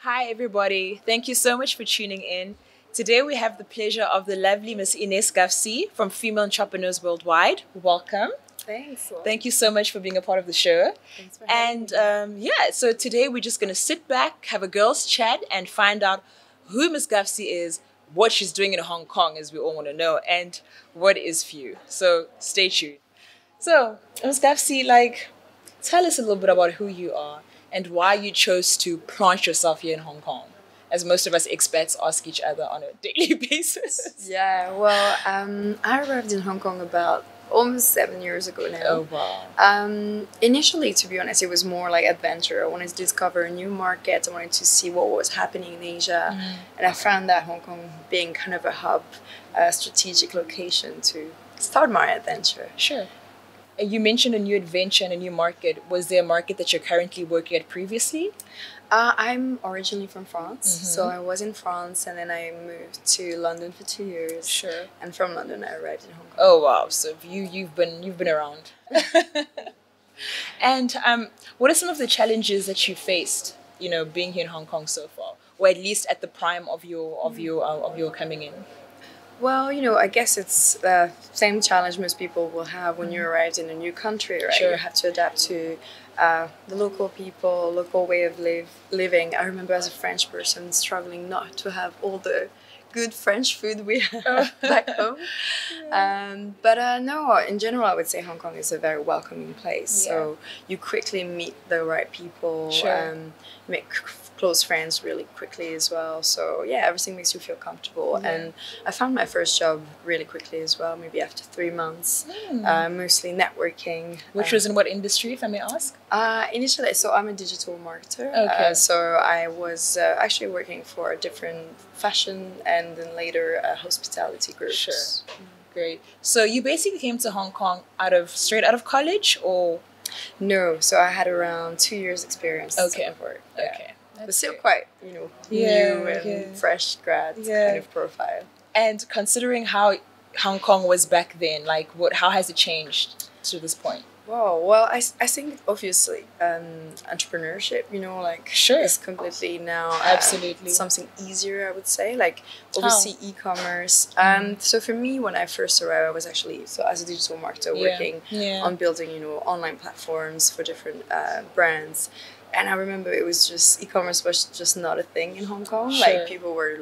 Hi, everybody. Thank you so much for tuning in. Today, we have the pleasure of the lovely Miss Ines Gafsi from Female Entrepreneurs Worldwide. Welcome. Thanks. Thank you so much for being a part of the show. Thanks for having me. Yeah, so today we're just going to sit back, have a girls' chat, and find out who Miss Gafsi is, what she's doing in Hong Kong, as we all want to know, and what is few. So stay tuned. So, Miss Gafsi, tell us a little bit about who you are and why you chose to plant yourself here in Hong Kong, as most of us expats ask each other on a daily basis. Yeah, well, I arrived in Hong Kong about almost 7 years ago now. Oh, wow. Initially, to be honest, it was more like adventure. I wanted to discover a new market. I wanted to see what was happening in Asia. And I found that Hong Kong being kind of a hub, a strategic location to start my adventure. Sure. You mentioned a new adventure and a new market. Was there a market that you're currently working at previously? I'm originally from France, so I was in France and then I moved to London for 2 years. Sure. And from London, I arrived in Hong Kong. Oh, wow. So you've been around. And what are some of the challenges that you faced, being here in Hong Kong so far, or at least at the prime of your coming in? Well, I guess it's the same challenge most people will have when you arrive in a new country, right? Sure. You have to adapt to the local people, local way of living. I remember as a French person struggling not to have all the good French food we have back home. No, in general, I would say Hong Kong is a very welcoming place. Yeah. So you quickly meet the right people, Sure. make close friends really quickly as well. So yeah, everything makes you feel comfortable. Yeah. And I found my first job really quickly as well, maybe after 3 months, mostly networking. Which was in what industry, if I may ask? Initially, so I'm a digital marketer. Okay. So I was actually working for a different fashion and then later hospitality groups. Sure. Great. So you basically came to Hong Kong straight out of college, or? No, so I had around 2 years experience. Okay. Of work. Yeah. Okay. But still quite, new and fresh grad kind of profile. And considering how Hong Kong was back then, how has it changed to this point? Wow. Well, I think obviously entrepreneurship, Sure. is completely now Absolutely. something easier, I would say. Obviously e-commerce. So for me, when I first arrived, I was actually as a digital marketer working on building, online platforms for different brands. And I remember it was just e-commerce was just not a thing in Hong Kong. Sure. People were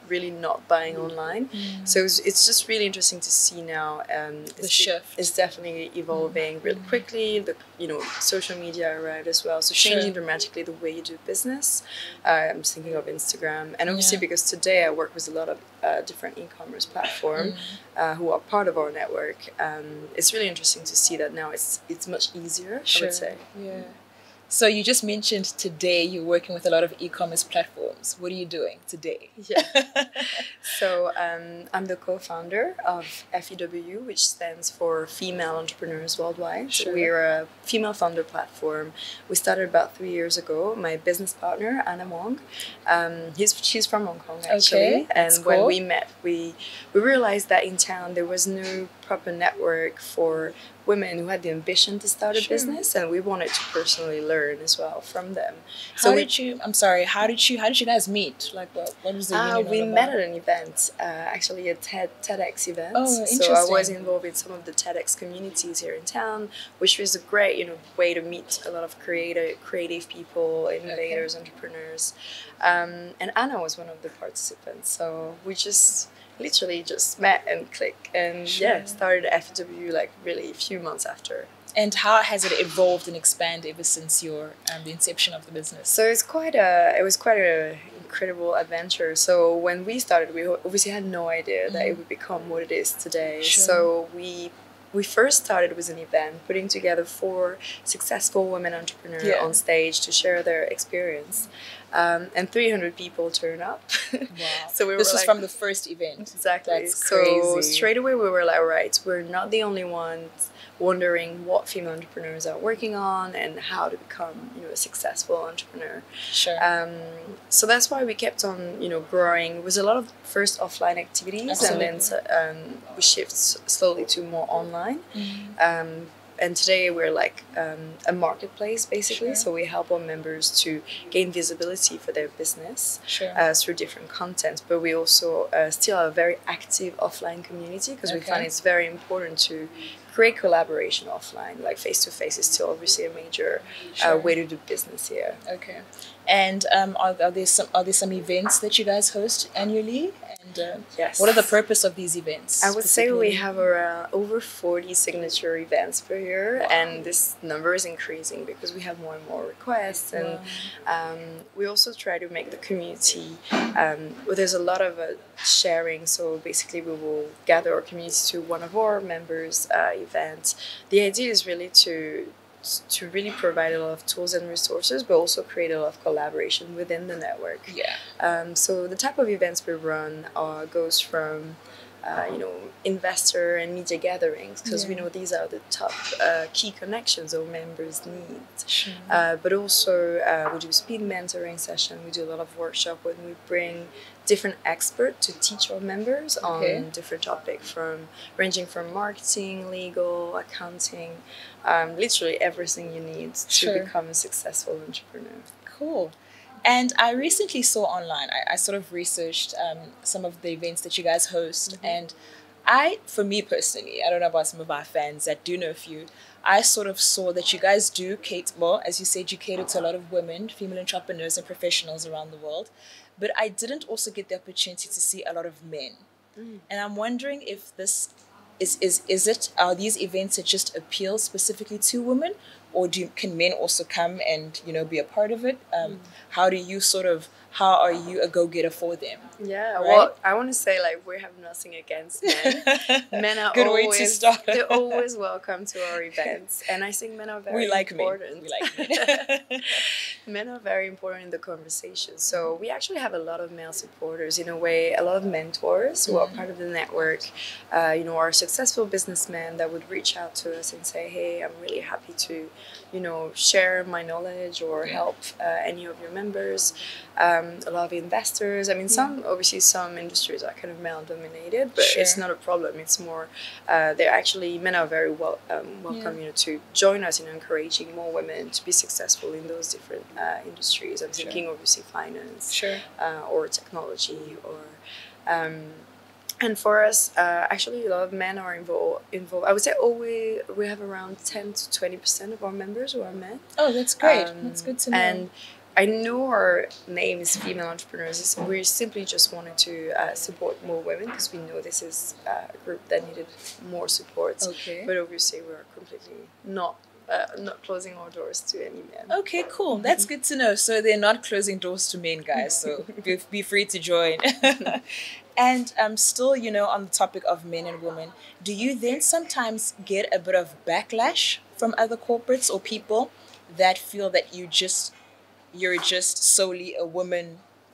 really not buying online. So it's just really interesting to see now. The shift. It's definitely evolving really quickly. Social media arrived as well. So changing dramatically the way you do business. I'm just thinking of Instagram. And obviously because today I work with a lot of different e-commerce platforms who are part of our network. It's really interesting to see that now it's much easier, I would say. Yeah. So you just mentioned today you're working with a lot of e-commerce platforms. What are you doing today? Yeah. So I'm the co-founder of FEW, which stands for Female Entrepreneurs Worldwide. Sure. We're a female founder platform. We started about 3 years ago. My business partner, Anna Wong, she's from Hong Kong actually. Okay, that's and when cool. we met, we realized that in town there was no proper network for women who had the ambition to start a business, and we wanted to personally learn as well from them. How did you guys meet? What was the union we all met about? at an event, actually a TEDx event. Oh, so I was interesting. involved in some of the TEDx communities here in town, which was a great, way to meet a lot of creative people, innovators, entrepreneurs. And Anna was one of the participants. So we literally just met and clicked and started FW really a few months after. And how has it evolved and expanded ever since the inception of the business? So it was quite a incredible adventure. So when we started, we obviously had no idea that it would become what it is today. Sure. So we first started with an event, putting together 4 successful women entrepreneurs on stage to share their experience. And 300 people turn up. Wow. So this was from the first event. Exactly. That's crazy. So straight away we were like, all right, we're not the only ones wondering what female entrepreneurs are working on and how to become, a successful entrepreneur. Sure. So that's why we kept on, growing. It was a lot of first offline activities. Absolutely. And then we shift slowly to more online. And and today we're like a marketplace basically. So we help our members to gain visibility for their business through different content. But we also still have a very active offline community because we find it's very important to create collaboration offline. Like face to face is still obviously a major way to do business here. Okay. And are there some events that you guys host annually? And yes. What are the purpose of these events? I would say we have around over 40 signature events per year, and this number is increasing because we have more and more requests. And we also try to make the community. There's a lot of sharing, so basically we will gather our community to one of our members' events. The idea is really to really provide a lot of tools and resources, but also create a lot of collaboration within the network. So the type of events we run goes from investor and media gatherings, because we know these are the top key connections our members need. But also we do speed mentoring session. We do a lot of workshop when we bring different experts to teach our members on different topics, ranging from marketing, legal, accounting, literally everything you need to become a successful entrepreneur. Cool. And I recently saw online, I sort of researched some of the events that you guys host. And for me personally, I don't know about some of our fans that do know a few, I sort of saw that you guys do cater, well, as you said, you cater to a lot of women, female entrepreneurs and professionals around the world. But I didn't also get the opportunity to see a lot of men. And I'm wondering if this are these events that just appeal specifically to women, or can men also come and be a part of it? How are you a go-getter for them? Yeah, right? Well, I want to say we have nothing against men. Men are good way to start. They're always welcome to our events, and I think men are very important. We like men. Men are very important in the conversation. So we actually have a lot of male supporters, in a way, a lot of mentors who are part of the network. Are successful businessmen that would reach out to us and say, "Hey, I'm really happy to, share my knowledge or help any of your members." A lot of investors. I mean, some industries are kind of male dominated, but it's not a problem. It's more men are very welcome, to join us in encouraging more women to be successful in those different industries. I'm thinking obviously finance, or technology, or. And for us, actually, a lot of men are involved. I would say we have around 10 to 20% of our members who are men. Oh, that's great. That's good to know. And I know our name is Female Entrepreneurs. We simply just wanted to support more women, because we know this is a group that needed more support. But obviously, we're completely not closing our doors to any men. Okay, cool. That's good to know. So they're not closing doors to men, guys. So be free to join. And still, on the topic of men and women, do you then sometimes get a bit of backlash from other corporates or people that feel that you're just solely a woman,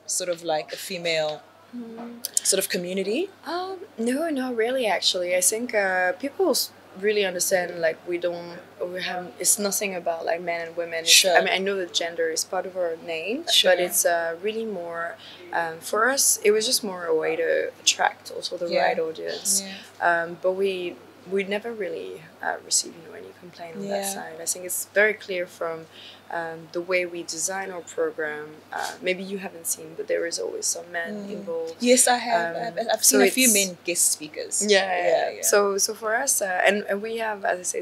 sort of like a female sort of community? No, not really, actually. I think people really understand, it's nothing about men and women. I mean, I know that gender is part of our name, but it's really more, for us, it was just more a way to attract also the right audience. But we never really receive any complaint on that side. I think it's very clear from the way we design our program. Maybe you haven't seen, but there is always some men involved. Yes, I have. I've seen a few men guest speakers. Yeah. So for us, and we have, as I say,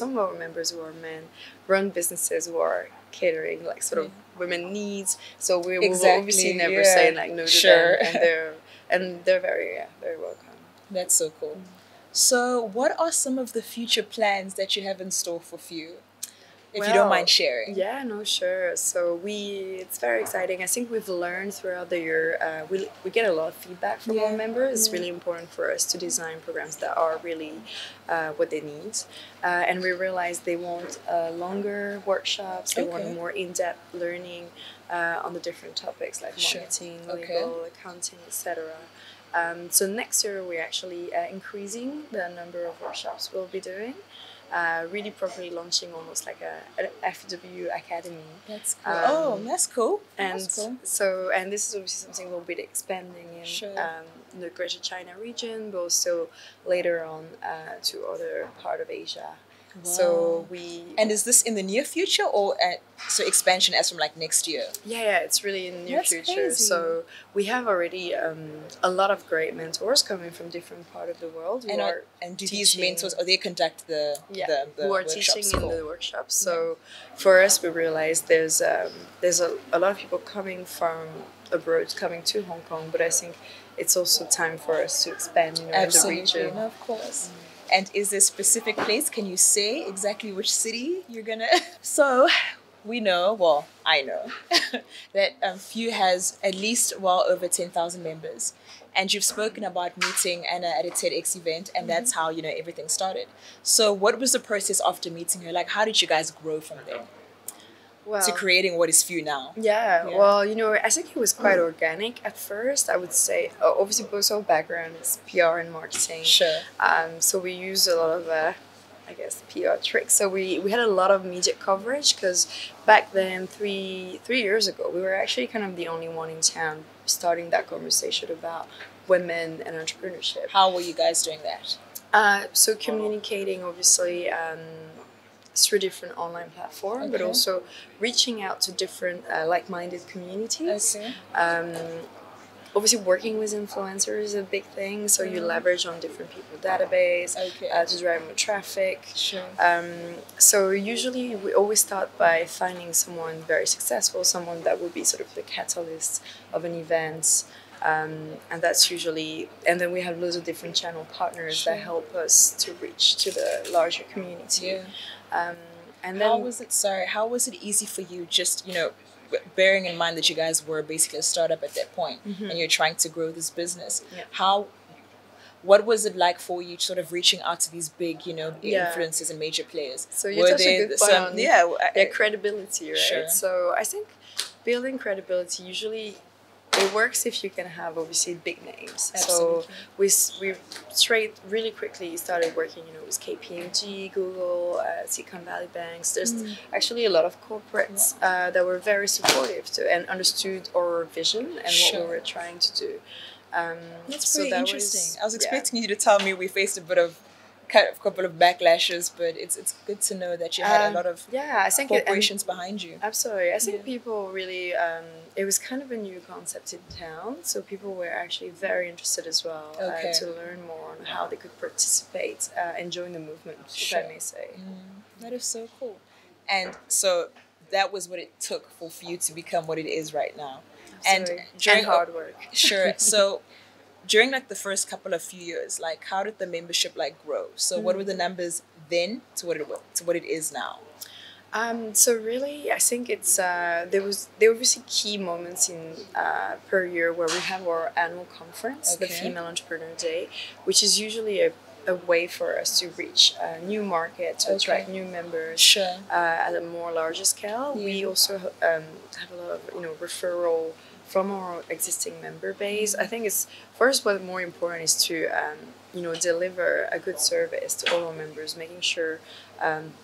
some of our members who are men run businesses who are catering sort of women needs. So we will obviously never say no to them, and they're very very welcome. That's so cool. So what are some of the future plans that you have in store for Few? If you don't mind sharing. Yeah, no, sure. So it's very exciting. I think we've learned throughout the year, we get a lot of feedback from our members. It's really important for us to design programs that are really what they need. And we realize they want longer workshops. They want more in-depth learning on the different topics like marketing, legal, accounting, etc. So next year we're actually increasing the number of workshops we'll be doing. Really properly launching almost like an FW academy. That's cool. That's cool. And that's cool. So, and this is obviously something we'll be expanding in the Greater China region, but also later on to other part of Asia. So we And is this in the near future or so expansion as from like next year? yeah, it's really in the near That's future. crazy. So we have already a lot of great mentors coming from different part of the world who are And do teaching, these mentors, or they conduct the who are workshops? teaching in the workshops. So for us, we realized there's a lot of people coming from abroad coming to Hong Kong, but I think it's also time for us to expand, in the region. No, of course. And is there a specific place? Can you say exactly which city you're gonna? So, we know. Well, I know that Few has at least well over 10,000 members, and you've spoken about meeting Anna at a TEDx event, and that's how everything started. So, what was the process after meeting her? Like, how did you guys grow from there to creating what is Few now? Yeah, well, I think it was quite organic at first. I would say, obviously, both our background is PR and marketing. Sure. So we use a lot of, I guess, PR tricks. So we had a lot of media coverage because back then, three years ago, we were actually kind of the only one in town starting that conversation about women and entrepreneurship. How were you guys doing that? So communicating, obviously, through different online platforms, but also reaching out to different like-minded communities. Obviously, working with influencers is a big thing, so you leverage on different people's database to drive more traffic. Sure. So usually we always start by finding someone very successful, someone that will be sort of the catalyst of an event. And that's usually, and then we have loads of different channel partners that help us to reach to the larger community. Yeah. And then how was it easy for you, just bearing in mind that you guys were basically a startup at that point, and you're trying to grow this business? What was it like for you sort of reaching out to these big, influencers and major players? So you touched a good point on their credibility, right? Sure. So I think building credibility usually it works if you can have obviously big names. Absolutely. So we really quickly started working, with KPMG, Google, Silicon Valley banks. There's actually a lot of corporates that were very supportive and understood our vision and what we were trying to do. That's pretty interesting. I was expecting you to tell me we faced a couple of backlashes, but it's good to know that you had a lot of I think corporations behind you. Absolutely. I think people really, it was kind of a new concept in town, so people were actually very interested as well to learn more on how they could participate and join the movement, if I may say. That is so cool. And so that was what it took for you to become what it is right now. Absolutely. And hard work. Sure. So during the first couple of few years, how did the membership grow? So what were the numbers then to what it is now? So really, I think it's there were obviously key moments in per year where we have our annual conference, the Female Entrepreneur Day, which is usually a way for us to reach a new market, to attract new members at a more larger scale. We also have a lot of referral from our existing member base. I think it's first what more important is to deliver a good service to all our members, making sure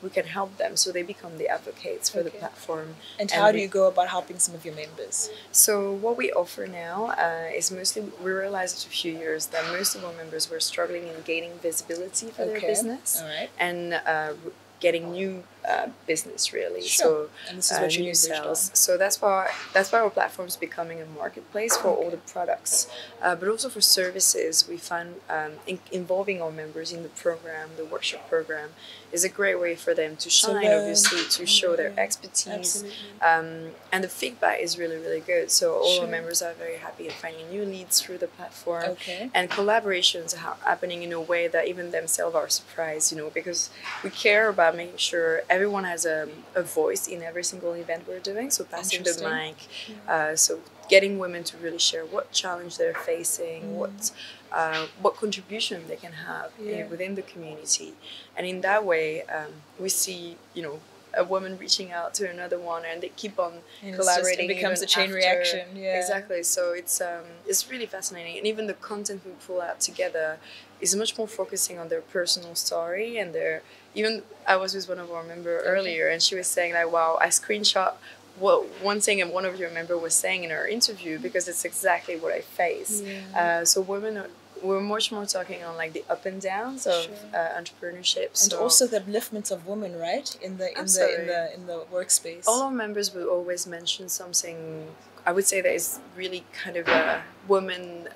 we can help them so they become the advocates for the platform. And how do you go about helping some of your members? So what we offer now is mostly, we realized a few years that most of our members were struggling in gaining visibility for their business and getting new business really. So and this is what new sales. So that's why our platform is becoming a marketplace for all the products, but also for services. We find involving our members in the program, the workshop program, is a great way for them to shine, obviously, to show their expertise. And the feedback is really, really good. So all our members are very happy at finding new leads through the platform. And collaborations are happening in a way that even themselves are surprised, because we care about making sure everyone has a voice in every single event we're doing. So passing the mic, so getting women to really share what challenge they're facing, what contribution they can have within the community. And in that way, we see, a woman reaching out to another one, and they keep on collaborating. It becomes a chain reaction. Exactly. So it's really fascinating, and even the content we pull out together is much more focusing on their personal story and their. Even I was with one of our members earlier, and she was saying wow, I screenshot one thing and one of your members was saying in her interview because it's exactly what I face. So women we're much more talking on like the up and downs of entrepreneurship, and also the upliftment of women, right? In the workspace. All our members will always mention something. I would say that is really kind of a woman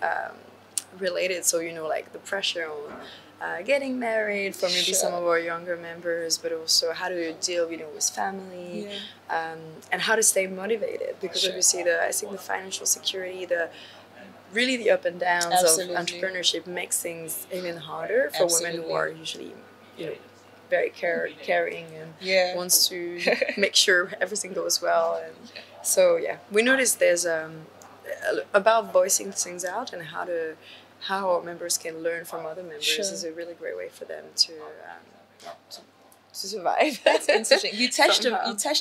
related. So like the pressure on getting married for maybe some of our younger members, but also how to deal, with family, and how to stay motivated. Because obviously, I think the financial security, the up and downs of entrepreneurship makes things even harder for women who are usually, very caring and wants to make sure everything goes well. And so we noticed there's about voicing things out and how our members can learn from other members is a really great way for them to survive. That's interesting. You touched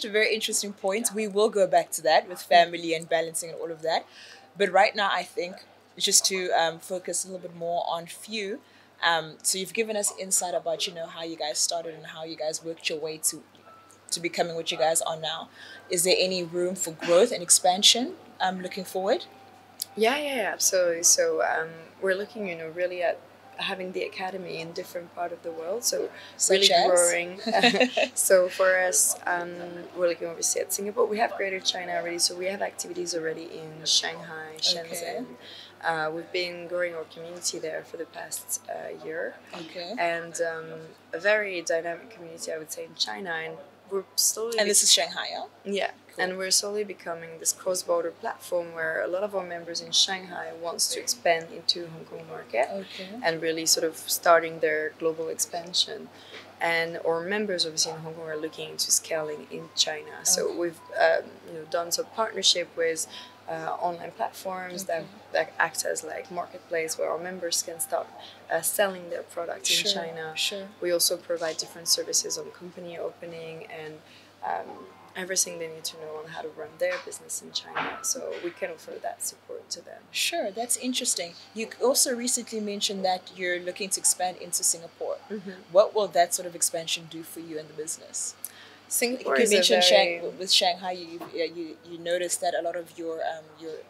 a very interesting point. We will go back to that with family and balancing and all of that. But right now, I think just to focus a little bit more on Few. So you've given us insight about how you guys started and how you guys worked your way to becoming what you guys are now. Is there any room for growth and expansion looking forward? Yeah, absolutely. So we're looking, really at having the academy in different part of the world. So really growing. So for us, we're looking obviously at Singapore. We have Greater China already, so we have activities already in Shanghai, Shenzhen. We've been growing our community there for the past year. And a very dynamic community, I would say, in China. And we're slowly... And this is Shanghai, yeah? Yeah. Cool. And we're slowly becoming this cross-border platform where a lot of our members in Shanghai wants to expand into Hong Kong market and really sort of starting their global expansion. And our members obviously in Hong Kong are looking into scaling in China. So we've done some partnership with online platforms that act as like marketplace where our members can start selling their products in China. We also provide different services on company opening and everything they need to know on how to run their business in China. So we can offer that support to them. Sure, that's interesting. You also recently mentioned that you're looking to expand into Singapore. What will that sort of expansion do for you in the business? Singapore you mentioned with Shanghai, you noticed that a lot of your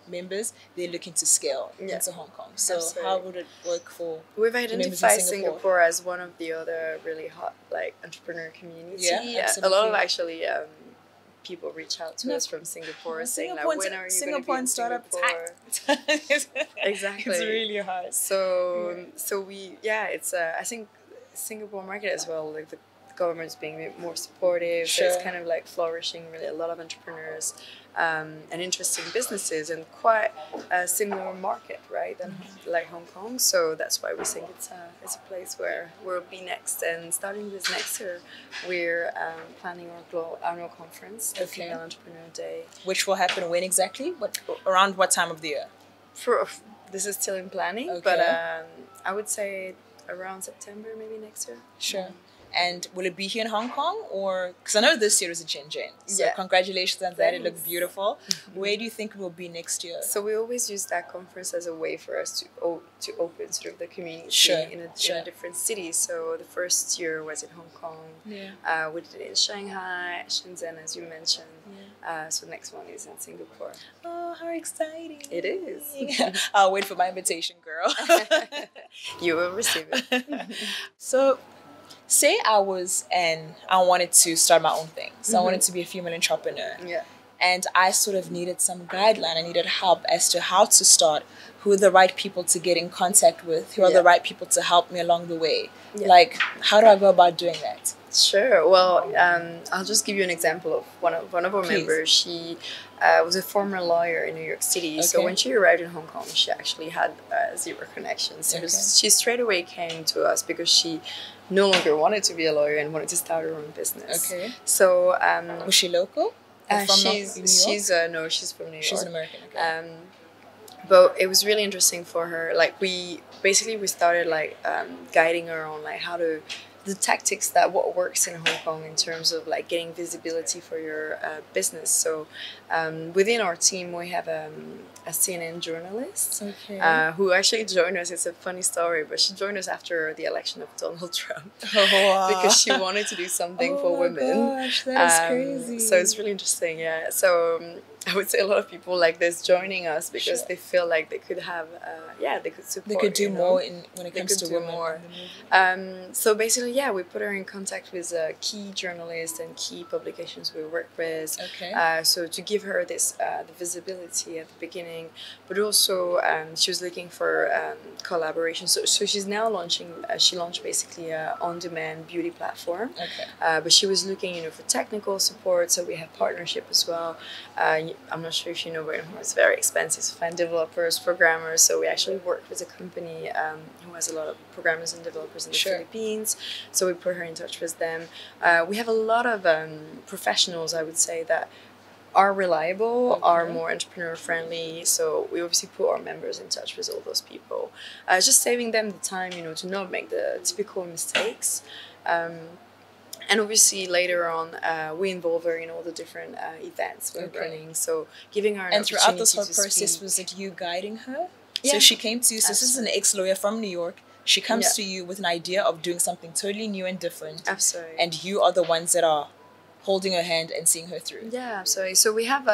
members, they're looking to scale into Hong Kong. So how would it work for We've identified Singapore as one of the other really hot entrepreneur communities. A lot of actually people reach out to us from Singapore saying when are you going to be in Singapore? Exactly. It's really hard. So it's I think Singapore market as well, like the government's being a bit more supportive. It's kind of like flourishing, really a lot of entrepreneurs and interesting businesses and quite a similar market, right, than like Hong Kong. So that's why we think it's a place where we'll be next. And starting this next year, we're planning our annual conference, the Female Entrepreneur Day. Which will happen when exactly? Around what time of the year? This is still in planning, but I would say around September, maybe next year. Sure. And will it be here in Hong Kong or... Because I know this year is in Shenzhen. So congratulations on that. It looks beautiful. Where do you think it will be next year? So we always use that conference as a way for us to open sort of the community in a different city. So the first year was in Hong Kong. We did it in Shanghai, Shenzhen, as you mentioned. So next one is in Singapore. Oh, how exciting. It is. I'll wait for my invitation, girl. You will receive it. So... Say I wanted to start my own thing. So I wanted to be a female entrepreneur. And I sort of needed some guideline. I needed help as to how to start, who are the right people to get in contact with, who are the right people to help me along the way. Like, how do I go about doing that? Sure. Well, I'll just give you an example of one of our members. She was a former lawyer in New York City. So when she arrived in Hong Kong, she actually had zero connections. She straight away came to us because she no longer wanted to be a lawyer and wanted to start her own business. So was she local? She's from New York. She's an American. But it was really interesting for her. Like we started guiding her on the tactics what works in Hong Kong in terms of getting visibility for your business. So within our team we have a CNN journalist who actually joined us. It's a funny story, but she joined us after the election of Donald Trump because she wanted to do something for women. Oh my gosh, that is crazy. So it's really interesting. So I would say a lot of people like this joining us because Sure. they feel like they could have, they could support. They could do you know? more when it They comes could to do women. more. in the movie. So basically, yeah, we put her in contact with key journalists and key publications we work with. Okay. So to give her this the visibility at the beginning, but also she was looking for collaboration. So she's now launching. She launched basically an on-demand beauty platform. Okay. But she was looking, for technical support. So we have partnership as well. I'm not sure if you know, but it's very expensive to find developers, programmers. So we actually work with a company who has a lot of programmers and developers in the Sure. Philippines. So we put her in touch with them. We have a lot of professionals, I would say, that are reliable, are more entrepreneur friendly. So we obviously put our members in touch with all those people, just saving them the time, to not make the typical mistakes. And obviously later on, we involve her in all the different events we're running. So giving her an And throughout this whole opportunity to process, speak. was it you guiding her? Yeah. So she came to you. So this is an ex-lawyer from New York. She comes Yeah. to you with an idea of doing something totally new and different. Absolutely. And you are the ones that are holding her hand and seeing her through. Yeah, absolutely. So we have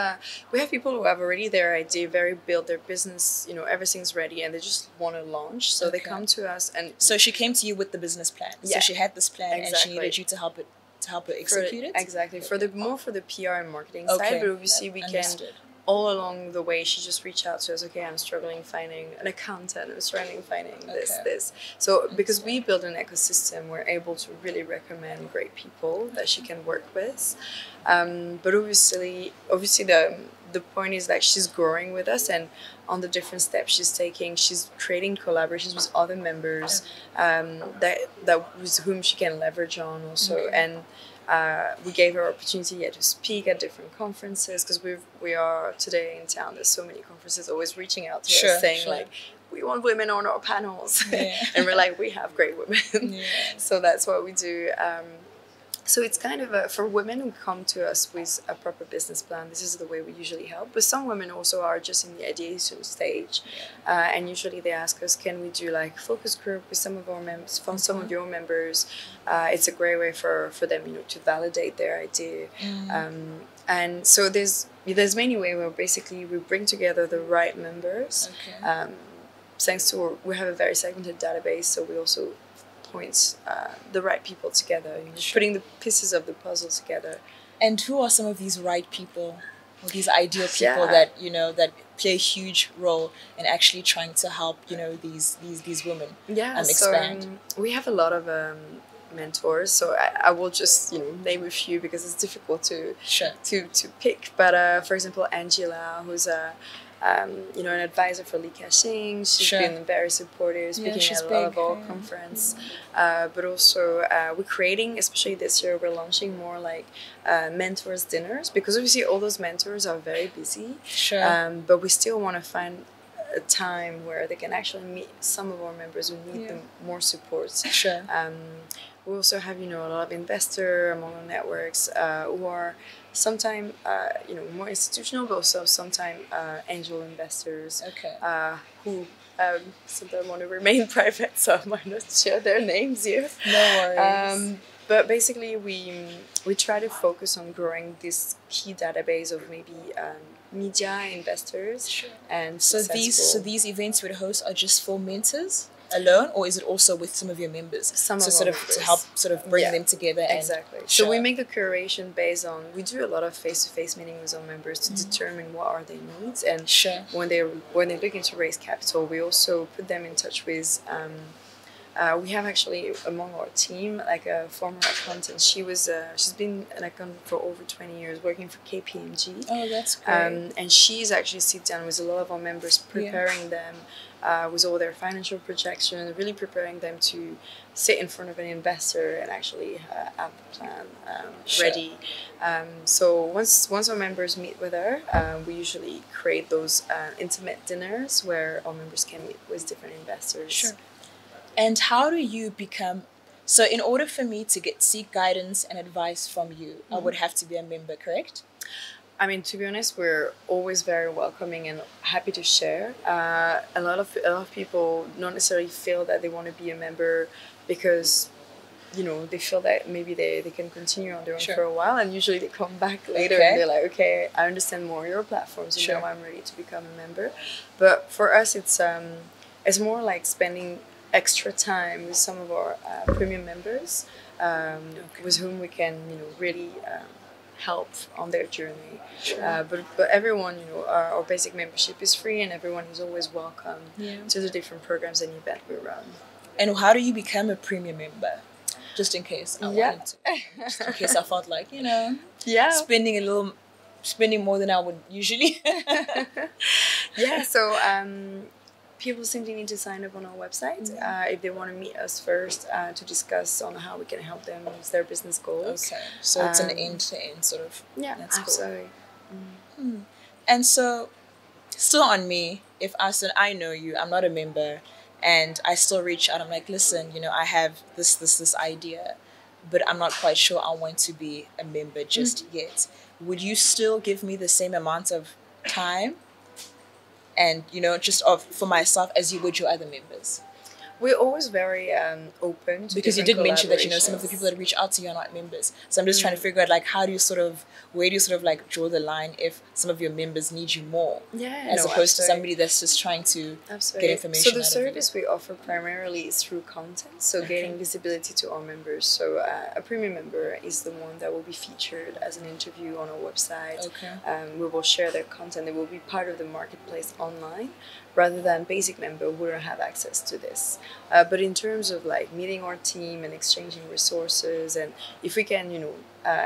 people who have already their idea, very built their business. Everything's ready, and they just want to launch. So they come to us, and So she came to you with the business plan. So Yeah. she had this plan, and she Exactly. needed you to help her execute it. Exactly for the more for the PR and marketing Okay. side. But obviously we Understood. can all along the way. She just reached out to us. Okay, I'm struggling finding an accountant. I'm struggling finding Okay. this. So because we build an ecosystem, we're able to really recommend great people that she can work with. But obviously the point is that she's growing with us, and on the different steps she's taking, she's creating collaborations with other members that with whom she can leverage on also. And we gave her opportunity to speak at different conferences because we are today in town. There's so many conferences always reaching out to us saying like, we want women on our panels. And we're like, we have great women. So that's what we do. So it's kind of for women who come to us with a proper business plan, this is the way we usually help. But some women also are just in the ideation stage. And usually they ask us, can we do like focus group with some of our members, from some of your members? It's a great way for them, to validate their idea. And so there's many ways where basically we bring together the right members. Thanks to we have a very segmented database, so we also point the right people together, putting the pieces of the puzzle together. And who are some of these right people, or these ideal people that that play a huge role in actually trying to help these women expand? So we have a lot of mentors. So I will just name a few because it's difficult to pick. But for example, Angela, who's an advisor for Li Ka-shing. She's been very supportive, speaking at a lot of our conference. But also, we're creating, especially this year, we're launching more like mentors dinners, because obviously all those mentors are very busy. But we still want to find a time where they can actually meet some of our members who need them more support. We also have, a lot of investors among our networks who are sometimes, more institutional, but also sometimes angel investors who sometimes want to remain private, so I might not share their names here. No worries. But basically, we try to focus on growing this key database of maybe media investors and so these events you would host are just for mentors alone, or is it also with some of your members? To help bring them together. Exactly. So we make the curation based on, we do a lot of face-to-face meetings with our members to determine what are their needs, and when they're looking to raise capital, we also put them in touch with. We have actually among our team like a former accountant. She's been an accountant for over 20 years, working for KPMG. Oh, that's great. And she's actually sit down with a lot of our members, preparing them with all their financial projections, really preparing them to sit in front of an investor and actually have the plan ready. So once our members meet with her, we usually create those intimate dinners where our members can meet with different investors. And how do you become... So in order for me to seek guidance and advice from you, I would have to be a member, correct? I mean, to be honest, we're always very welcoming and happy to share. A lot of people not necessarily feel that they want to be a member because you know, they feel that maybe they can continue on their own Sure. for a while, and usually they come back later Okay. and they're like, okay, I understand more your platforms, and Sure. now I'm ready to become a member. But for us, it's more like spending extra time with some of our premium members, with whom we can, you know, really help on their journey. Sure. But everyone, you know, our basic membership is free, and everyone is always welcome Yeah. to the different programs and events we run. And how do you become a premium member? Just in case I Yeah. wanted to. Just in case I felt like, you know, Yeah. spending more than I would usually. Yeah, so people simply need to sign up on our website if they want to meet us first to discuss on how we can help them with their business goals. Okay. So it's an end-to-end sort of. Yeah, That's cool. absolutely. And so, still on me, if I said, I know you, I'm not a member, and I still reach out, I'm like, listen, you know, I have this idea, but I'm not quite sure I want to be a member just yet. Would you still give me the same amount of time and, you know, for myself as you would your other members? We're always very open to Because you different did mention that, you know, some of the collaborations. people that reach out to you are not members. So I'm just trying to figure out, like, where do you sort of like draw the line if some of your members need you more, Yeah, as no, opposed to absolutely. somebody that's just trying to Absolutely. get information So the out of you. service we offer primarily is through content, so getting visibility to our members. So a premium member is the one that will be featured as an interview on our website. Okay. We will share their content. They will be part of the marketplace online, rather than basic member who don't have access to this. But in terms of like meeting our team and exchanging resources, and if we can, you know,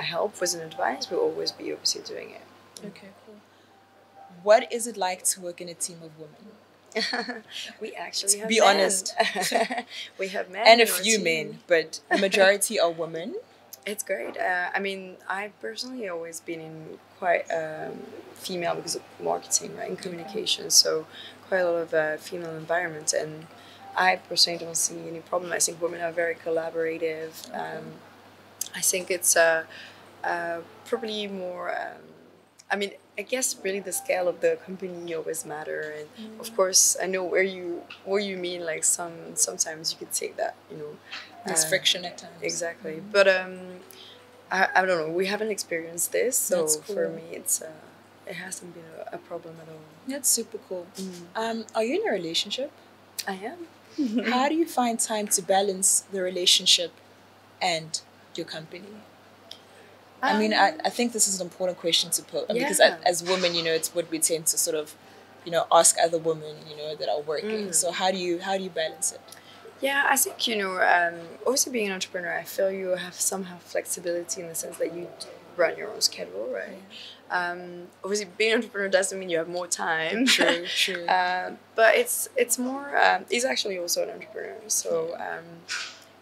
help with an advice, we'll always be obviously doing it. Okay, cool. What is it like to work in a team of women? We actually have Be men. honest. We have men And a in our few team. men, but the majority are women. It's great. I mean, I've personally always been in quite female because of marketing, right, and communication. So quite a lot of female environment, and I personally don't see any problem. I think women are very collaborative. I think it's probably more. I mean, I guess really the scale of the company always matter, and of course, I know where you mean. Like sometimes you could take that, you know. There's friction at times. Exactly, but I don't know. We haven't experienced this, so That's cool. for me, it hasn't been a problem at all. That's super cool. Are you in a relationship? I am. How do you find time to balance the relationship and your company? I mean, I think this is an important question to put because Yeah. as women, you know, it's what we tend to sort of, you know, ask other women, you know, that are working. So how do you balance it? Yeah, I think, you know, obviously being an entrepreneur, I feel you have somehow flexibility in the sense that you run your own schedule, right? Obviously, being an entrepreneur doesn't mean you have more time. True, true. But it's more. He's actually also an entrepreneur, so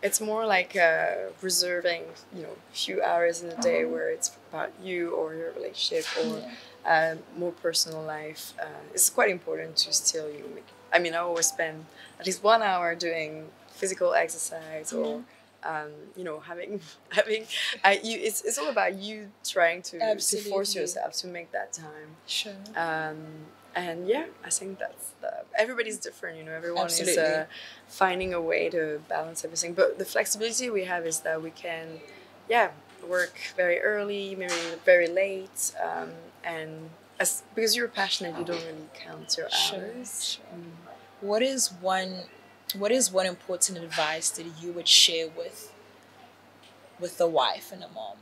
it's more like reserving, you know, a few hours in a day where it's about you or your relationship or more personal life. It's quite important to still, you know, I mean, I always spend at least 1 hour doing physical exercise or. You know, it's all about you trying to force yourself to make that time. Sure. And yeah, I think everybody's different, you know, everyone Absolutely. is finding a way to balance everything. But the flexibility we have is that we can, work very early, maybe very late, and because you're passionate, you don't really count your hours. Sure. What is one important advice that you would share with a wife and a mom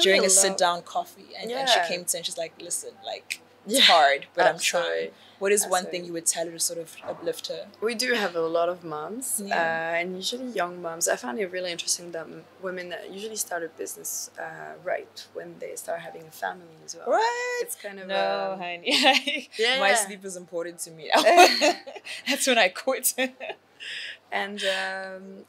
during a sit-down coffee? And she came to and she's like, listen, like, it's hard, but I'm trying. What is one thing you would tell her to sort of uplift her? We do have a lot of moms, and usually young moms. I found it really interesting that women that usually start a business right when they start having a family as well. What? It's kind of no, honey. My sleep is important to me. That's when I quit. And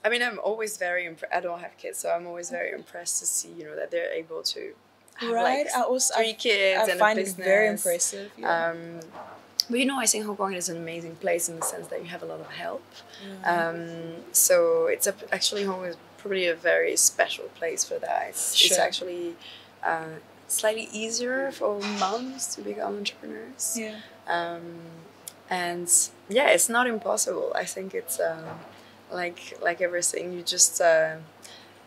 I mean, I'm always very impressed. I don't have kids, so I'm always very impressed to see, you know, that they're able to have like three kids and find a business. it very impressive. Yeah. But you know, I think Hong Kong is an amazing place in the sense that you have a lot of help. So it's actually Hong Kong is probably a very special place for that. It's actually slightly easier for moms to become entrepreneurs. Yeah. And yeah, it's not impossible. I think it's like everything, you just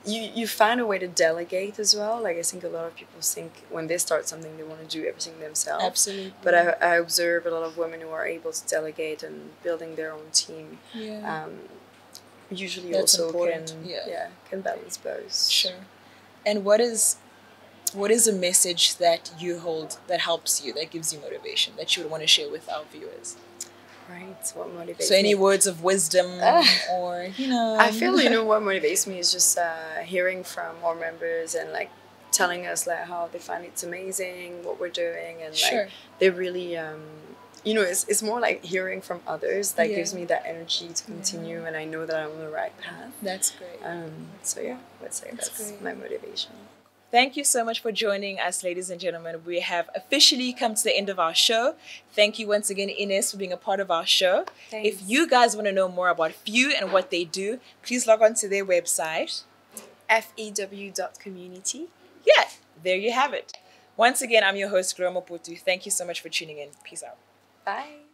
you find a way to delegate as well. Like I think a lot of people think when they start something they want to do everything themselves. Absolutely. But I observe a lot of women who are able to delegate and building their own team. Yeah. Usually That's also important. can balance both. Sure. And what is a message that you hold that helps you, that gives you motivation, that you would want to share with our viewers? Right. What motivates So any me? words of wisdom or, you know... I feel, what motivates me is just hearing from our members and like telling us like how they find it's amazing what we're doing, and like they really it's more like hearing from others that gives me that energy to continue, and I know that I'm on the right path. That's great. So yeah, I would say that's my motivation. Thank you so much for joining us, ladies and gentlemen. We have officially come to the end of our show. Thank you once again, Ines, for being a part of our show. Thanks. If you guys want to know more about Few and what they do, please log on to their website. few.community. Yeah, there you have it. Once again, I'm your host, Gloria Moputu. Thank you so much for tuning in. Peace out. Bye.